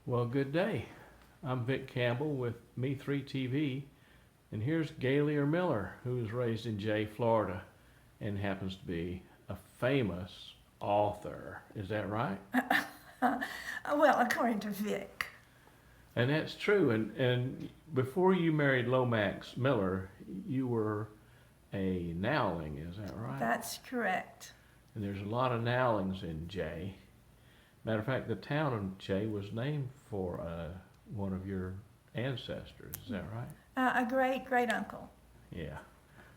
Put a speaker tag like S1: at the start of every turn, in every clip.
S1: Well, good day. I'm Vic Campbell with Me3 TV, and here's Gaylier Miller, who was raised in Jay, Florida, and happens to be a famous author. Is that right?
S2: Well, according to Vic.
S1: And that's true. And before you married Lomax Miller, you were a nowling, is that right?
S2: That's correct.
S1: And there's a lot of nowlings in Jay. Matter of fact, the town of Jay was named for one of your ancestors. Is that right?
S2: A great uncle.
S1: Yeah.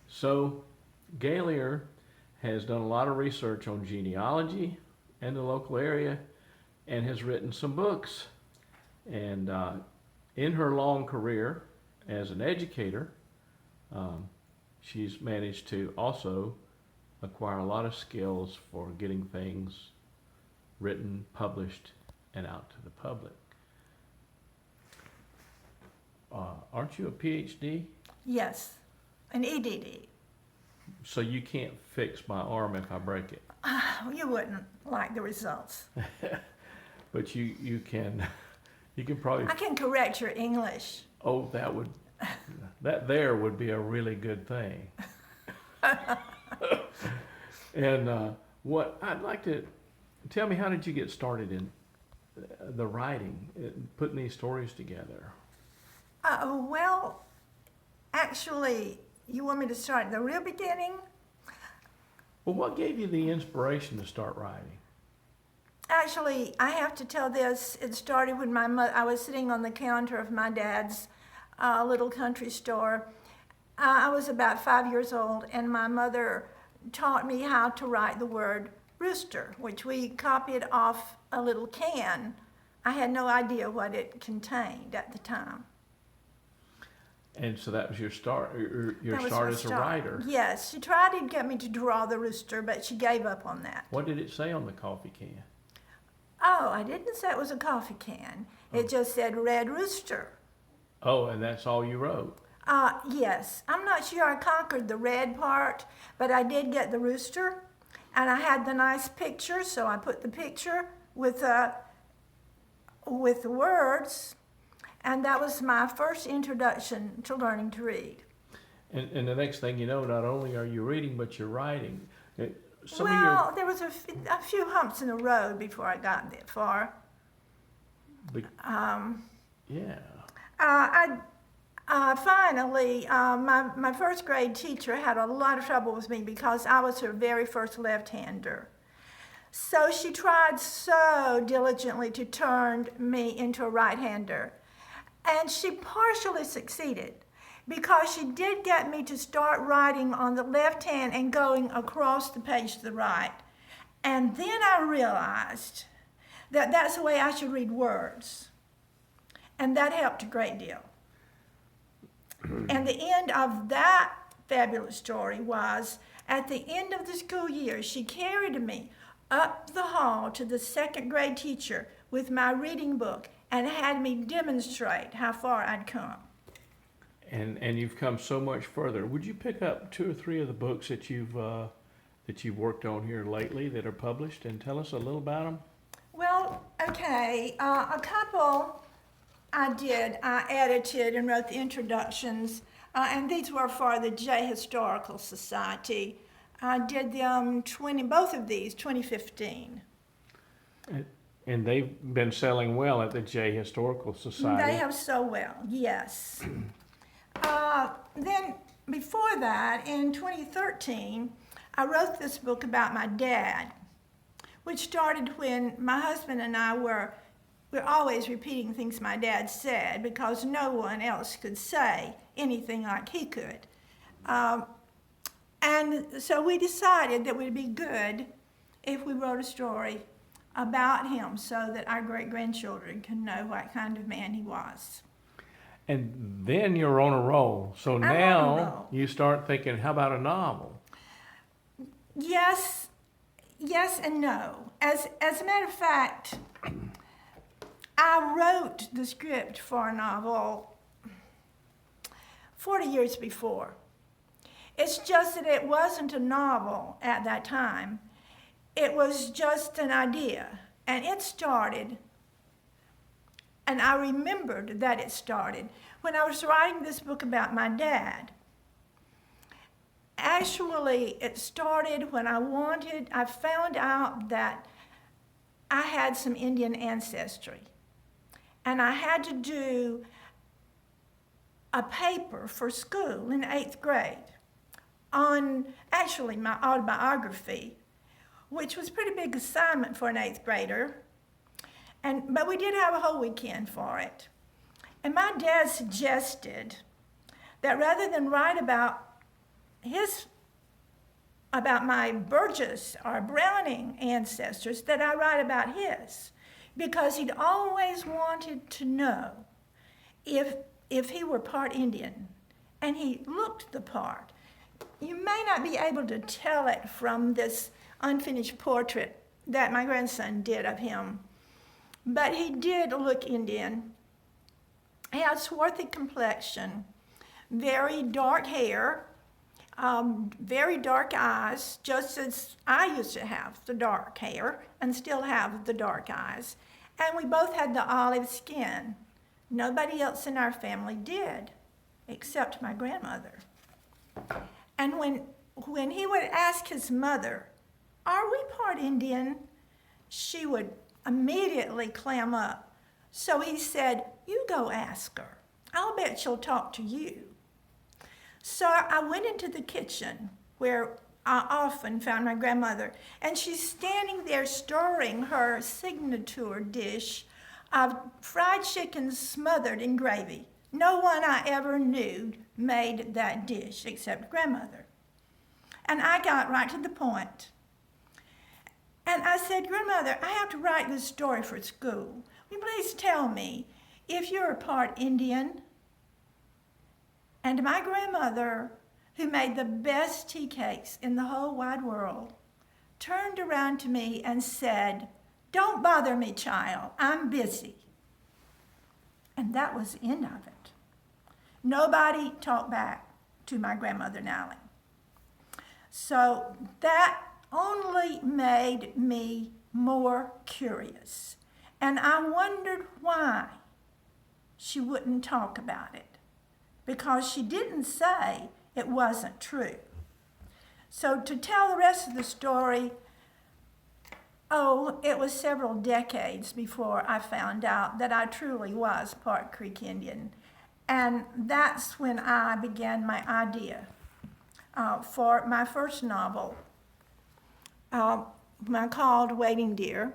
S1: So, Gaylier has done a lot of research on genealogy and the local area and has written some books. And in her long career as an educator, she's managed to also acquire a lot of skills for getting things written, published, and out to the public. Aren't you a PhD?
S2: Yes, an EDD.
S1: So you can't fix my arm if I break it.
S2: You wouldn't like the results.
S1: But you can probably.
S2: I can correct your English.
S1: Oh, that there would be a really good thing. And what I'd like to tell me, how did you get started in the writing, putting these stories together?
S2: Well, actually, you want me to start at the real beginning?
S1: Well, what gave you the inspiration to start writing?
S2: Actually, I have to tell this. It started when I was sitting on the counter of my dad's little country store. I was about 5 years old, and my mother taught me how to write the word rooster, which we copied off a little can. I had no idea what it contained at the time.
S1: And so that was your start, your
S2: That was
S1: start
S2: my
S1: as a
S2: start.
S1: writer.
S2: Yes, she tried to get me to draw the rooster, but she gave up on that.
S1: What did it say on the coffee can?
S2: Oh, I didn't say it was a coffee can. It just said red rooster.
S1: Oh, and that's all you wrote?
S2: Yes. I'm not sure I conquered the red part, but I did get the rooster. And I had the nice picture, so I put the picture with the words. And that was my first introduction to learning to read.
S1: And the next thing you know, not only are you reading, but you're writing.
S2: There was a few humps in the road before I got that far.
S1: Yeah.
S2: Finally, my first grade teacher had a lot of trouble with me because I was her very first left-hander. So she tried so diligently to turn me into a right-hander. And she partially succeeded because she did get me to start writing on the left hand and going across the page to the right. And then I realized that that's the way I should read words. And that helped a great deal. And the end of that fabulous story was, at the end of the school year, she carried me up the hall to the second grade teacher with my reading book and had me demonstrate how far I'd come.
S1: And you've come so much further. Would you pick up 2 or 3 of the books that you've worked on here lately that are published, and tell us a little about them?
S2: Well, okay, a couple I did. I edited and wrote the introductions, and these were for the Jay Historical Society. I did them both of these, 2015.
S1: And they've been selling well at the Jay Historical Society.
S2: They have so well, yes. Then before that, in 2013, I wrote this book about my dad, which started when my husband and I we're always repeating things my dad said because no one else could say anything like he could. And so we decided that it would be good if we wrote a story about him so that our great-grandchildren can know what kind of man he was.
S1: And then you're on a roll. So now you start thinking, how about a novel?
S2: Yes and no. As a matter of fact, I wrote the script for a novel 40 years before. It's just that it wasn't a novel at that time. It was just an idea, and it started And I remembered that it started when I was writing this book about my dad. Actually, it started when I found out that I had some Indian ancestry. And I had to do a paper for school in 8th grade on actually my autobiography, which was a pretty big assignment for an 8th grader. But we did have a whole weekend for it. And my dad suggested that rather than write about my Burgess or Browning ancestors, that I write about his, because he'd always wanted to know if he were part Indian, and he looked the part. You may not be able to tell it from this unfinished portrait that my grandson did of him, but he did look Indian. He had swarthy complexion, very dark hair, very dark eyes, just as I used to have the dark hair and still have the dark eyes. And we both had the olive skin. Nobody else in our family did, except my grandmother. And when he would ask his mother, "Are we part Indian?" she would immediately clam up. So he said, "You go ask her. I'll bet she'll talk to you." So I went into the kitchen where I often found my grandmother, and she's standing there stirring her signature dish of fried chicken smothered in gravy. No one I ever knew made that dish except grandmother. And I got right to the point. And I said, "Grandmother, I have to write this story for school. Will you please tell me if you're a part Indian?" And my grandmother, who made the best tea cakes in the whole wide world, turned around to me and said, "Don't bother me, child. I'm busy." And that was the end of it. Nobody talked back to my grandmother Nally. So that only made me more curious. And I wondered why she wouldn't talk about it, because she didn't say it wasn't true. So to tell the rest of the story, it was several decades before I found out that I truly was part Creek Indian. And that's when I began my idea for my first novel, called Waiting Deer.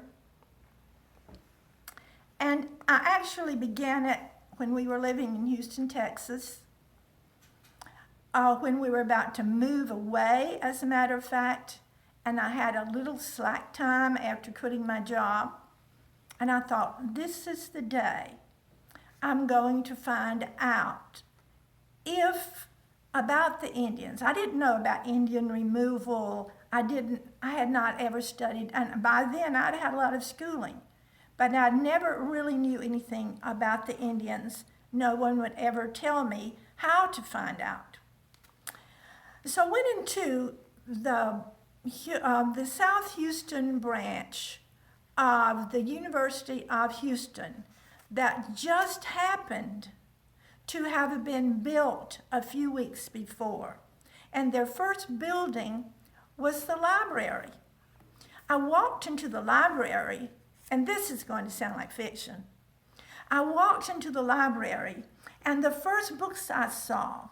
S2: And I actually began it when we were living in Houston, Texas, when we were about to move away, as a matter of fact, and I had a little slack time after quitting my job, and I thought, this is the day I'm going to find out about the Indians. I didn't know about Indian removal. I had not ever studied, and by then I'd had a lot of schooling, but I never really knew anything about the Indians. No one would ever tell me how to find out. So I went into the South Houston branch of the University of Houston that just happened to have been built a few weeks before. And their first building was the library. I walked into the library, and this is going to sound like fiction. I walked into the library, and the first books I saw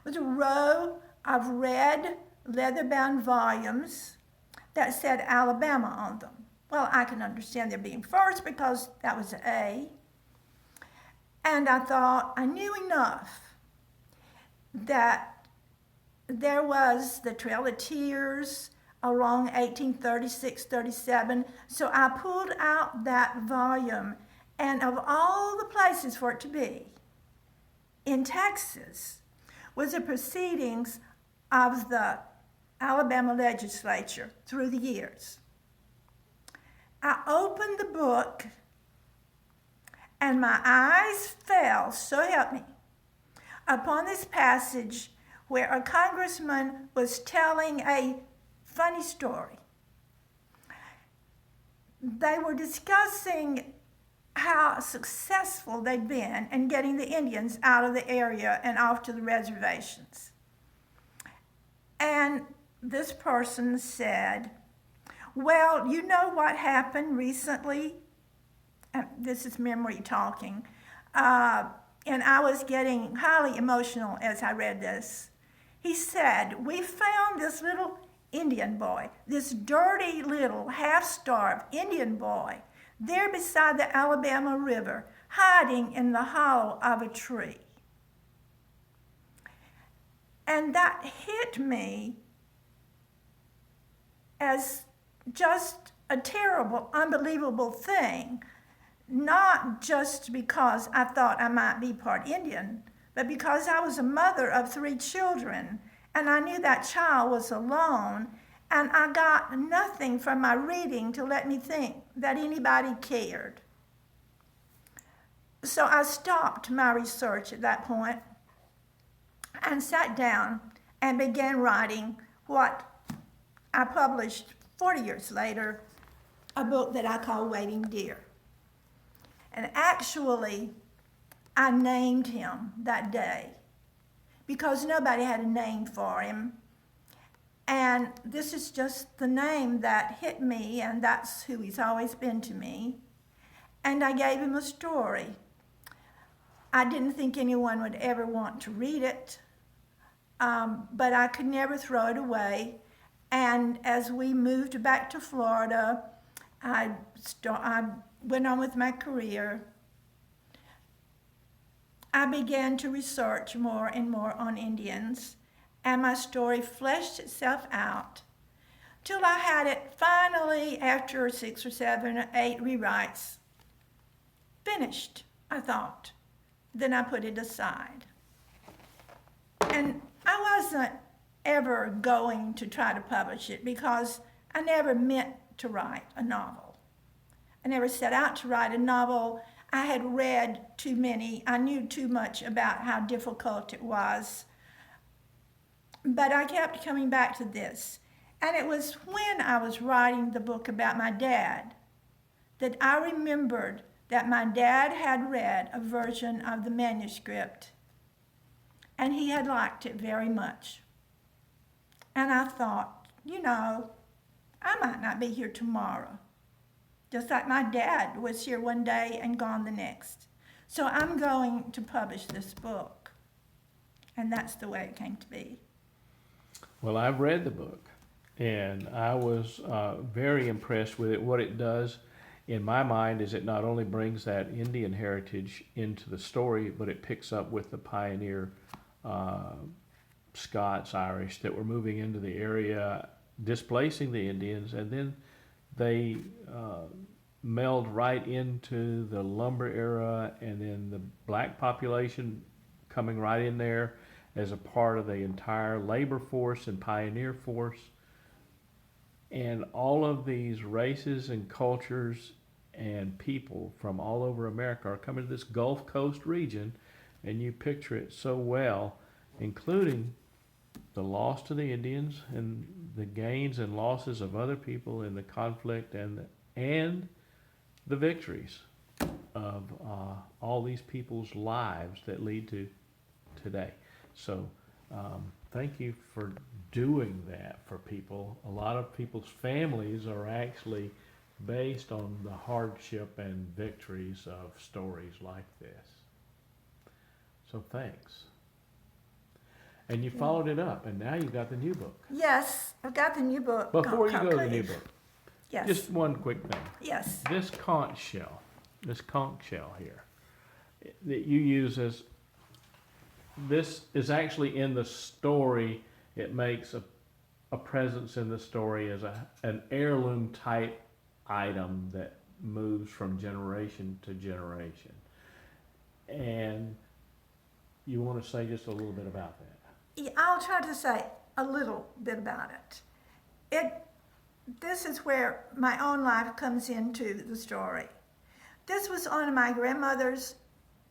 S2: was a row of red leather-bound volumes that said Alabama on them. Well, I can understand their being first because that was an A. And I thought I knew enough that there was the Trail of Tears around 1836-37. So I pulled out that volume, and of all the places for it to be, in Texas, was the proceedings of the Alabama legislature through the years. I opened the book, and my eyes fell, so help me, upon this passage where a congressman was telling a funny story. They were discussing how successful they'd been in getting the Indians out of the area and off to the reservations. And this person said, well, you know what happened recently? This is memory talking. And I was getting highly emotional as I read this. He said, we found this little Indian boy, this dirty little half-starved Indian boy, there beside the Alabama River, hiding in the hollow of a tree. And that hit me as just a terrible, unbelievable thing, not just because I thought I might be part Indian, but because I was a mother of 3 children, and I knew that child was alone, and I got nothing from my reading to let me think that anybody cared. So I stopped my research at that point and sat down and began writing what I published 40 years later, a book that I call Waiting Deer. And actually, I named him that day because nobody had a name for him. And this is just the name that hit me, and that's who he's always been to me. And I gave him a story. I didn't think anyone would ever want to read it, but I could never throw it away. And as we moved back to Florida, I went on with my career. I began to research more and more on Indians, and my story fleshed itself out till I had it finally, after 6 or 7 or 8 rewrites, finished, I thought. Then I put it aside. And I wasn't ever going to try to publish it because I never meant to write a novel. I never set out to write a novel. I had read too many. I knew too much about how difficult it was. But I kept coming back to this. And it was when I was writing the book about my dad that I remembered that my dad had read a version of the manuscript, and he had liked it very much. And I thought, I might not be here tomorrow, just like my dad was here one day and gone the next. So I'm going to publish this book. And that's the way it came to be.
S1: Well, I've read the book, and I was very impressed with it. What it does, in my mind, is it not only brings that Indian heritage into the story, but it picks up with the pioneer Scots, Irish that were moving into the area, displacing the Indians, and then they meld right into the lumber era, and then the black population coming right in there as a part of the entire labor force and pioneer force. And all of these races and cultures and people from all over America are coming to this Gulf Coast region, and you picture it so well, including the loss to the Indians and the gains and losses of other people in the conflict, and the victories of all these people's lives that lead to today. So thank you for doing that for people. A lot of people's families are actually based on the hardship and victories of stories like this. So thanks. And you followed it up, and now you've got the new book.
S2: Yes, I've got the new book.
S1: Before you
S2: called
S1: go to the
S2: Cleve.
S1: new book,
S2: Yes.
S1: just one quick thing.
S2: Yes.
S1: This conch shell here, that you use as, this is actually in the story. It makes a presence in the story as an heirloom type item that moves from generation to generation. And you want to say just a little bit about that?
S2: Yeah, I'll try to say a little bit about it. This is where my own life comes into the story. This was on my grandmother's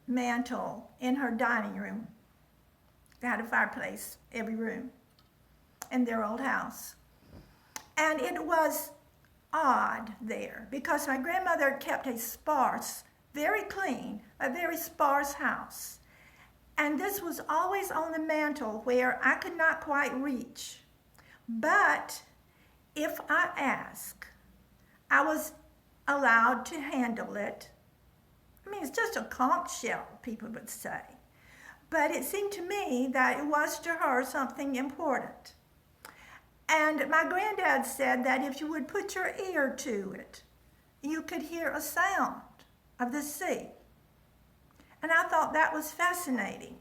S2: mantle in her dining room. They had a fireplace every room in their old house. And it was odd there because my grandmother kept a sparse very clean, a very sparse house. And this was always on the mantle where I could not quite reach. But if I asked, I was allowed to handle it. I mean, it's just a conch shell, people would say. But it seemed to me that it was to her something important. And my granddad said that if you would put your ear to it, you could hear a sound of the sea. And I thought that was fascinating.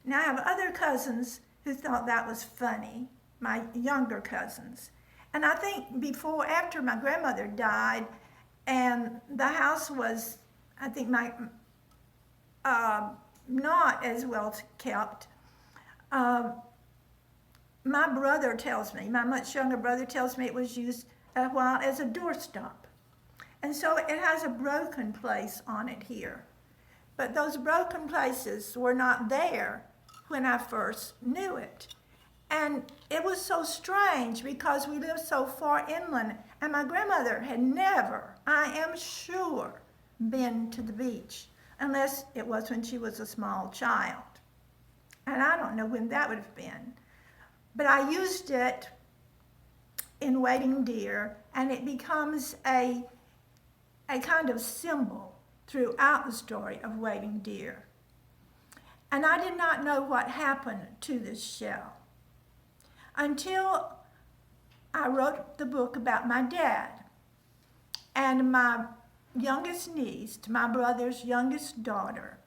S2: Now I have other cousins who thought that was funny, my younger cousins. And I think after my grandmother died, and the house was, I think, not as well kept, my brother tells me, my much younger brother tells me it was used a while as a doorstop. And so it has a broken place on it here. But those broken places were not there when I first knew it. And it was so strange because we lived so far inland, and my grandmother had never, I am sure, been to the beach, unless it was when she was a small child. And I don't know when that would have been. But I used it in Wading Deer, and it becomes a kind of symbol throughout the story of Wading Deer. And I did not know what happened to this shell until I wrote the book about my dad. And my youngest niece, my brother's youngest daughter,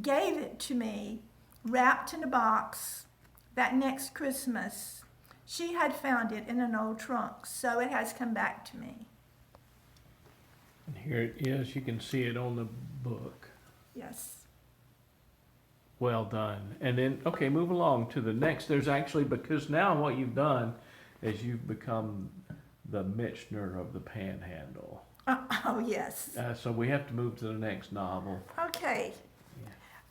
S2: gave it to me wrapped in a box that next Christmas. She had found it in an old trunk, so it has come back to me.
S1: And here it is. You can see it on the book.
S2: Yes.
S1: Well done. And then, okay, move along to the next. There's actually, because now what you've done is you've become the Michener of the Panhandle.
S2: Oh, yes.
S1: So we have to move to the next novel.
S2: Okay.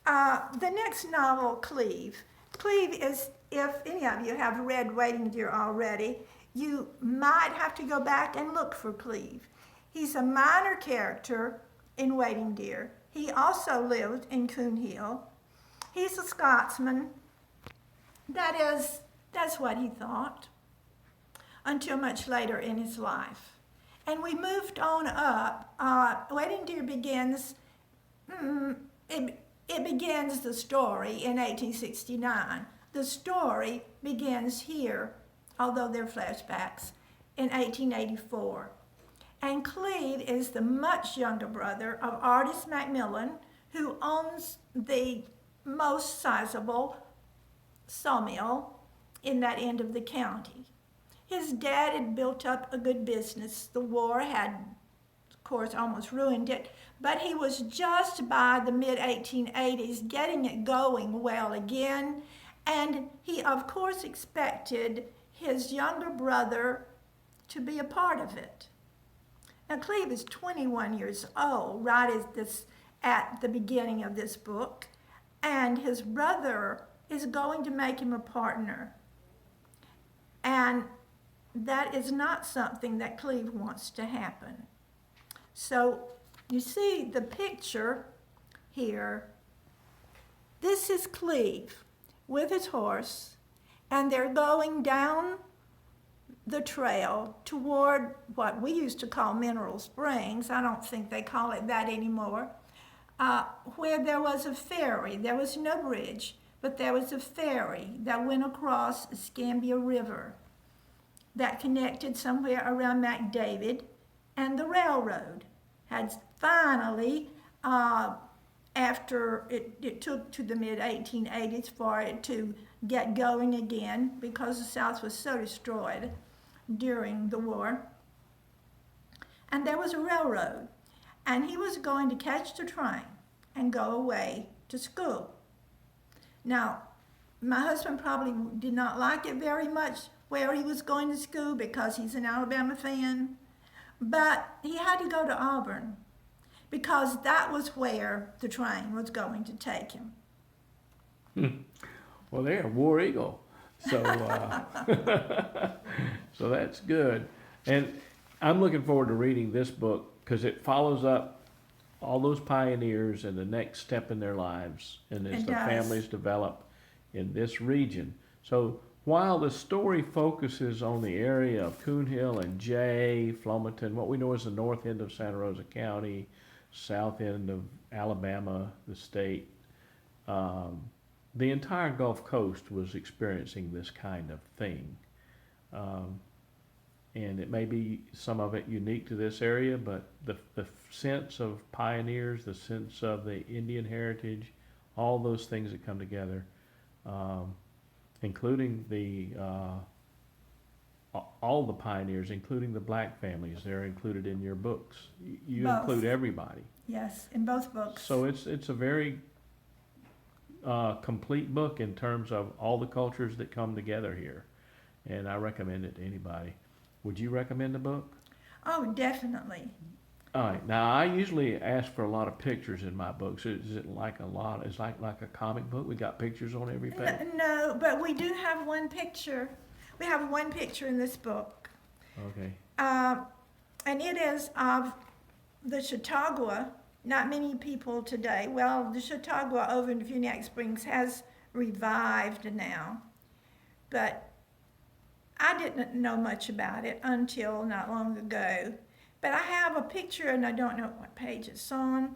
S2: The next novel, Cleve. Cleve is, if any of you have read Wading Deer already, you might have to go back and look for Cleve. He's a minor character in Wading Deer. He also lived in Coon Hill. He's a Scotsman. That's what he thought, until much later in his life. And we moved on up. Wading Deer begins, it begins the story in 1869. The story begins here, although there are flashbacks, in 1884. And Cleve is the much younger brother of Artis Macmillan, who owns the most sizable sawmill in that end of the county. His dad had built up a good business. The war had, of course, almost ruined it, but he was just by the mid-1880s getting it going well again, and he, of course, expected his younger brother to be a part of it. Now, Cleve is 21 years old, right at the beginning of this book, and his brother is going to make him a partner. And that is not something that Cleve wants to happen. So you see the picture here. This is Cleve with his horse, and they're going down the trail toward what we used to call Mineral Springs. I don't think they call it that anymore, where there was a ferry. There was no bridge, but there was a ferry that went across the Escambia River that connected somewhere around McDavid, and the railroad had finally, after it took to the mid-1880s for it to get going again because the South was so destroyed during the war. And there was a railroad, and he was going to catch the train and go away to school. Now, my husband probably did not like it very much where he was going to school because he's an Alabama fan, but he had to go to Auburn because that was where the train was going to take him.
S1: Well, they're a war eagle, so so that's good. And I'm looking forward to reading this book because it follows up all those pioneers and the next step in their lives, and as
S2: It
S1: the
S2: does.
S1: families develop in this region. So while the story focuses on the area of Coon Hill and Jay, Flomaton, what we know is the north end of Santa Rosa County, south end of Alabama, the state, the entire Gulf Coast was experiencing this kind of thing. And it may be some of it unique to this area, but the sense of pioneers, the sense of the Indian heritage, all those things that come together, including all the pioneers, including the black families, they're included in your books. You
S2: Both.
S1: include everybody.
S2: Yes, in both books.
S1: So it's a very complete book in terms of all the cultures that come together here, and I recommend it to anybody. Would you recommend the book?
S2: Oh, definitely.
S1: All right. Now I usually ask for a lot of pictures in my books. Is it like a lot? It's like a comic book. We got pictures on every page.
S2: No, but we do have one picture. We have one picture in this book.
S1: Okay.
S2: And it is of the Chautauqua. Not many people today. Well, the Chautauqua over in Funiac Springs has revived now, but I didn't know much about it until not long ago. But I have a picture, and I don't know what page it's on.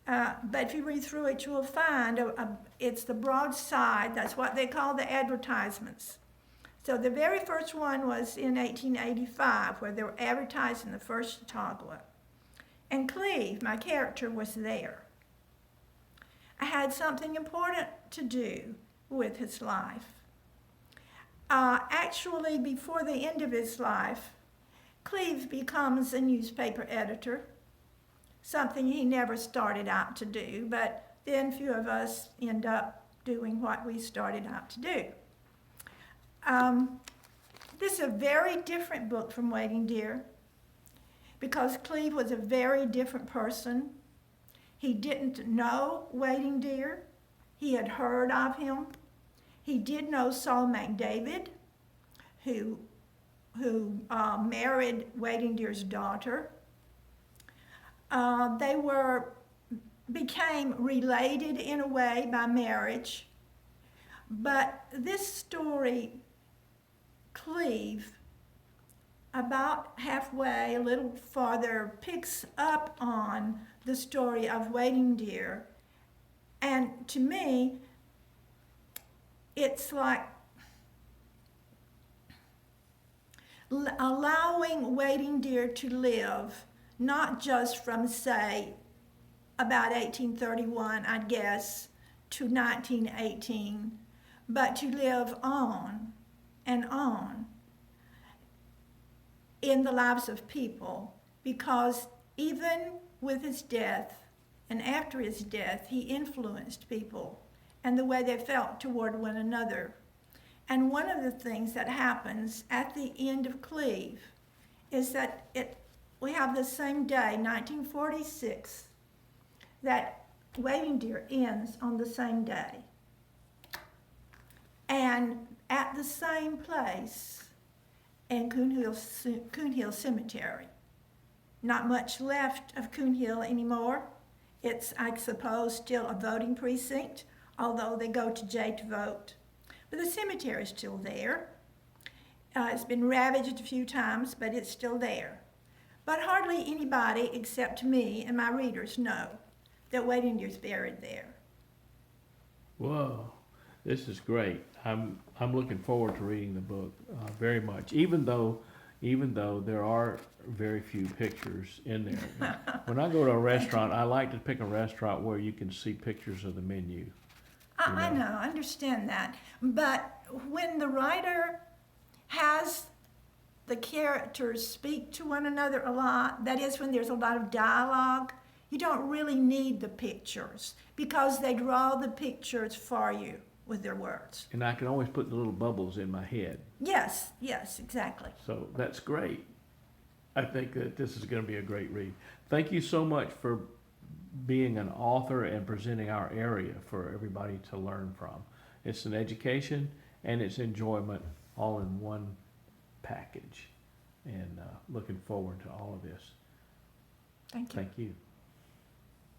S2: But if you read through it, you will find it's the broadside. That's what they call the advertisements. So the very first one was in 1885, where they were advertising the first Chautauqua. And Cleve, my character, was there. I had something important to do with his life. Actually, before the end of his life, Cleve becomes a newspaper editor, something he never started out to do, but then few of us end up doing what we started out to do. This is a very different book from Waiting Deer, because Cleve was a very different person. He didn't know Waiting Deer. He had heard of him. He did know Saul McDavid, who married Waiting Deer's daughter. They became related in a way by marriage. But this story, Cleve, about halfway, a little farther, picks up on the story of Waiting Deer. And to me, it's like allowing Waiting Deer to live, not just from, say, about 1831, I guess, to 1918, but to live on and on in the lives of people, because even with his death and after his death, he influenced people and the way they felt toward one another. And one of the things that happens at the end of Cleve is that we have the same day, 1946, that Waiting Deer ends on the same day. And at the same place in Coon Hill Cemetery. Not much left of Coon Hill anymore. It's, I suppose, still a voting precinct, although they go to Jay to vote. But the cemetery is still there. It's been ravaged a few times, but it's still there. But hardly anybody except me and my readers know that Waiting Deer's buried there.
S1: Whoa, this is great. I'm looking forward to reading the book very much, even though there are very few pictures in there. When I go to a restaurant, I like to pick a restaurant where you can see pictures of the menu.
S2: I know, I understand that. But when the writer has the characters speak to one another a lot, that is, when there's a lot of dialogue, you don't really need the pictures, because they draw the pictures for you with their words.
S1: And I can always put the little bubbles in my head.
S2: Yes, exactly.
S1: So that's great. I think that this is going to be a great read. Thank you so much for being an author and presenting our area for everybody to learn from. It's an education and it's enjoyment all in one package. And looking forward to all of this.
S2: Thank you.
S1: Thank you.